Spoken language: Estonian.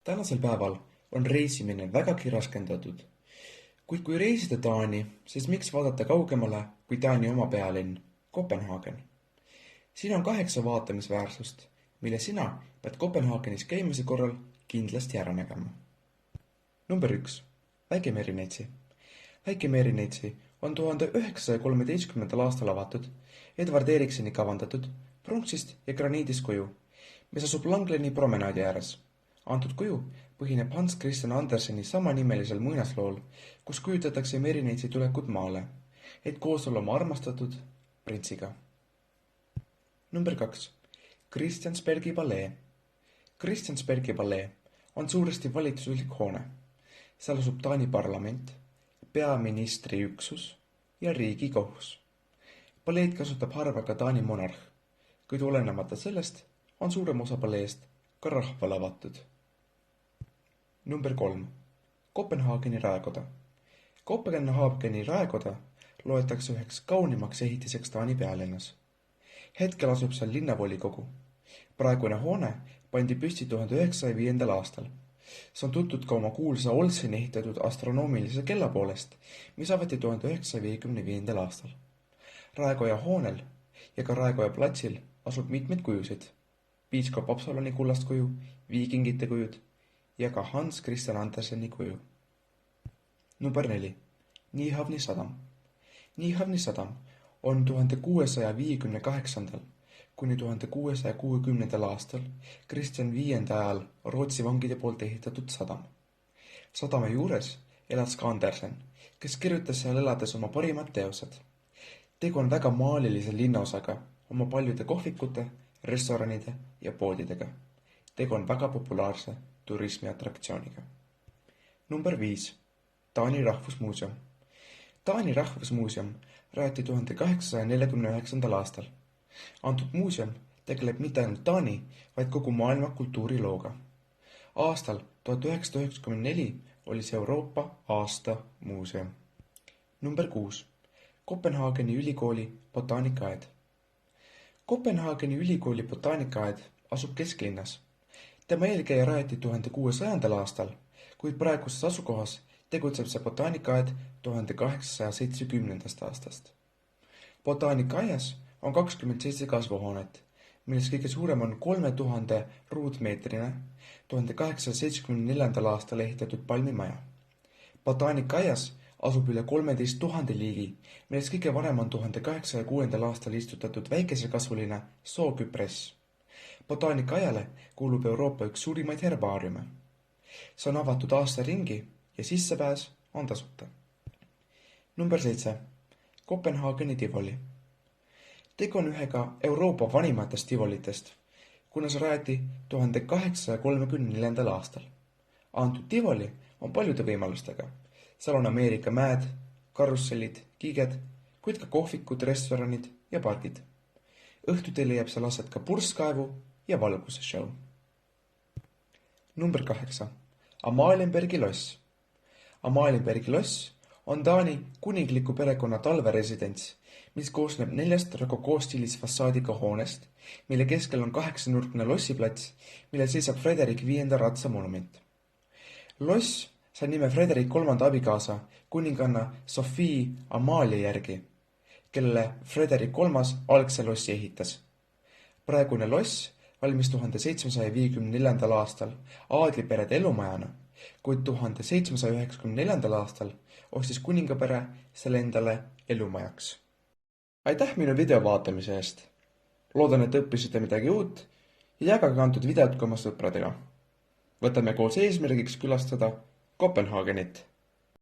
Tänasel päeval on reisimine vägagi raskendatud, kuid kui reisida Taani, siis miks vaadata kaugemale kui Taani oma pealinn, Kopenhaagen. Siin on 8 vaatamisväärsust, mille sina pead Kopenhaagenis käimise korral kindlasti ära nägema. Number 1. Väike Merineitsi. Väike Merineitsi on 1913. aastal avatud, Edward Eriksoni kavandatud, pronksist ja graniidist kuju, mis asub Langleni promenaadi ääres. Antud kuju põhineb Hans Christian Anderseni samanimelisel muinaslool, kus kujutatakse Merineitsi tulekut maale, et koos olla oma armastatud printsiga. Number 2. Christiansbergi palee. Christiansbergi palee on suuresti valitsuslik hoone. Seal asub Taani parlament, peaministri üksus ja riigikohus. Paleed kasutab harva ka Taani monarh, kuid olenemata sellest on suurem osa paleest ka rahvale avatud. Number 3. Kopenhaageni raekoda. Kopenhaageni raekoda loetakse üheks kaunimaks ehitiseks Taani pealinnas. Hetkel asub seal linnavolikogu. Praegune hoone pandi püsti 1905. aastal. See on tuntud ka oma kuulsa Olseni ehitatud astronoomilise kella poolest, mis avati 1955. aastal. Raekoja hoonel ja ka Raekoja platsil asub mitmeid kujusid. Piiskop Absaloni kullast kuju, viikingite kujud ja ka Hans Christian Anderseni kuju. Number 4. Nyhavni sadam. Nyhavni sadam on 1658. kuni 1660. aastal Kristjan V ajal Rootsi vangide poolt ehitatud sadam. Sadama juures elas ka Andersen, kes kirjutas seal elades oma parimad teosed. Tegu on väga maalilise linnaosaga oma paljude kohvikute, restoranide ja poodidega. Tegu on väga populaarse turismiatraktsiooniga. Number 5. Taani rahvusmuuseum. Taani rahvusmuuseum rajati 1849. aastal. Antud muuseum tegeleb mitte ainult Taani, vaid kogu maailma kultuurilooga. Aastal 1994 oli see Euroopa aasta muuseum. Number 6. Kopenhaageni ülikooli botaanikaed. Kopenhaageni ülikooli botaanikaed asub kesklinnas. Tema eelkäija rajati 1600. aastal, kuid praeguses asukohas tegutseb see botaanikaed 1870. aastast. Botaanikaaias on 27 kasvuhoonet, millest kõige suurem on 3000 ruutmeetrine 1874. aastal ehitatud palmimaja. Botaanikaaias asub üle 13 000 liigi, millest kõige vanem on 1806. aastal istutatud väikesekasvuline sooküpress. Botaanikaaiale kuulub Euroopa üks suurimaid herbaariume. See on avatud aasta ringi ja sissepääs on tasuta. Number 7. Kopenhaageni tivoli. Tegu on ühega Euroopa vanimatest tivolitest, kuna see rajati 1834. aastal. Antud tivoli on paljude võimalustega. Seal on Ameerika mäed, karussellid, kiiged, kuid ka kohvikud, restoranid ja pargid. Õhtuti leiab seal aset ka purskkaevu ja valguse show. Number 8. Amalienbergi loss. Amalienbergi loss on Taani kuningliku perekonna talveresidents, mis koosneb 4 rokokoostiilis fassaadiga hoonest, mille keskel on 8-nurkne lossiplats, millel seisab Frederik V ratsa monument. Loss sai nime Frederik III abikaasa kuninganna Sophie Amalia järgi, kellele Frederik III algse lossi ehitas. Praegune loss valmis 1754. aastal aadliperede elumajana, kuid 1794. aastal ostis kuningapere selle endale elumajaks. Aitäh minu video vaatamise eest! Loodan, et õppisite midagi uut ja jagage antud videot ka oma sõpradega. Võtame koos eesmärgiks külastada Kopenhaagenit.